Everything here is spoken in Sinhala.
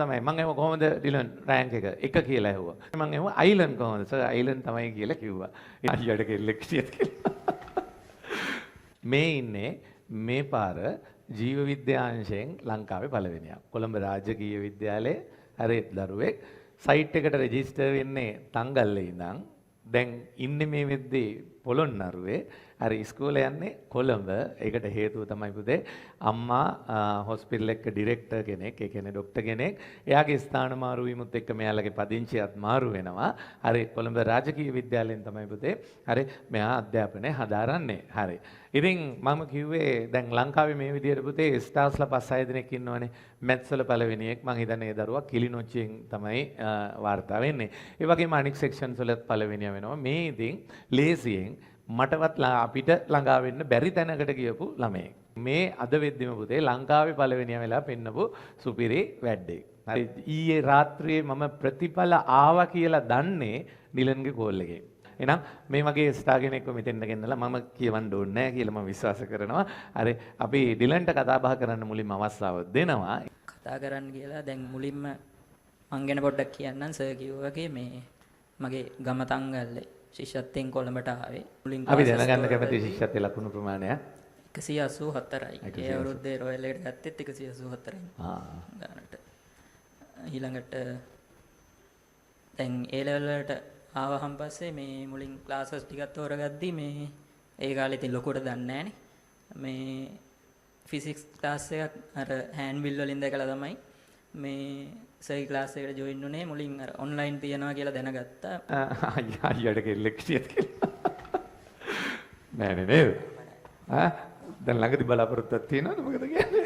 තමයි මම එහුවා කොහොමද ඩිලන් රෑන්ක් එක කියලා ඇහුවා. මම එහුවා අයිලන්ඩ් කොහොමද? සර් අයිලන්ඩ් තමයි කියලා කිව්වා. අයියට කෙල්ලෙක් කියලා. මේ ඉන්නේ මේ පාර ජීව විද්‍යාංශයෙන් ලංකාවේ පළවෙනියක්. කොළඹ රාජකීය විද්‍යාලයේ හරි දරුවෙක් සයිට් එකට රෙජිස්ටර් වෙන්නේ තංගල්ලේ ඉඳන් දැන් ඉන්නේ මේ වෙද්දී පොළොන්නරුවේ හරි ඉස්කෝලේ යන්නේ කොළඹ. ඒකට හේතුව තමයි පුතේ අම්මා හොස්පිටල් එක ඩිරෙක්ටර් කෙනෙක්, ඒ කියන්නේ ડોක්ටර් කෙනෙක්. එයාගේ ස්ථාන මාරු වීමත් එක්ක මෙයාලගේ පදිංචියත් මාරු වෙනවා. හරි කොළඹ රාජකීය විද්‍යාලයෙන් තමයි පුතේ හරි මෙයා අධ්‍යාපනය හදාරන්නේ. හරි. ඉතින් මම කිව්වේ දැන් ලංකාවේ මේ විදිහට පුතේ ස්ටාර්ස්ලා 5-6 දෙනෙක් ඉන්නවනේ. මැත්ස් වල පළවෙනියෙක් මං හිතන්නේ ඒ දරුවා කිලිනොච්චියෙන් තමයි වාර්තා වෙන්නේ. ඒ වගේම අනික් සෙක්ෂන්ස් වලත් පළවෙනියා වෙනවා. මේ ඉතින් ලේසියෙන් මටවත් අපිට ළඟා වෙන්න බැරි තැනකට ගියපු ළමයෙක්. මේ අද වෙද්දිම පුතේ ලංකාවේ පළවෙනියා වෙලා පෙන්නපු සුපිරි වැඩේ. හරි ඊයේ රාත්‍රියේ මම ප්‍රතිඵල ආවා කියලා දන්නේ ඩිලන්ගේ කෝල් එකේ. එහෙනම් මේ වගේ ස්ටාර් කෙනෙක්ව මෙතෙන්ට ගෙන්නලා මම කියවන්න ඕනේ නැහැ කියලා මම විශ්වාස කරනවා. හරි අපි ඩිලන්ට කතා බහ කරන්න මුලින්ම අවස්ථාව දෙනවා. කතා කරන්න කියලා දැන් මුලින්ම මං ගැන පොඩ්ඩක් කියන්නම්. සර් කිව්වා වගේ මේ මගේ ගම තංගල්ලේ ශිෂ්‍යත්වයෙන් කොළඹට ආවේ. මුලින් අපි දැනගන්න කැමති ශිෂ්‍යත්වයේ ලකුණු ප්‍රමාණය 184යි. ඒ අවුරුද්දේ රොයල් එකට ගත්තෙත් 184යි. ගානට. ඊළඟට දැන් ඒ ලෙවල් වලට ආවහන් පස්සේ මේ මුලින් ක්ලාසස් ටිකක් තෝරගද්දි මේ ඒ කාලේ ඉතින් ලොකුවට දන්නේ නැහනේ. මේ ෆිසික්ස් ක්ලාස් එකක් අර හෑන්ඩ් බිල් වලින් දැකලා තමයි මේ සර් ක්ලාස් එකට ජොයින් වුණේ. මුලින් අර ඔන්ලයින් තියනවා කියලා දැනගත්තා. අයියට කෙල්ලෙක් කියලා. නෑ නේද? දැන් ළඟදී බලාපොරොත්තුවක් තියෙනවද මොකද කියන්නේ?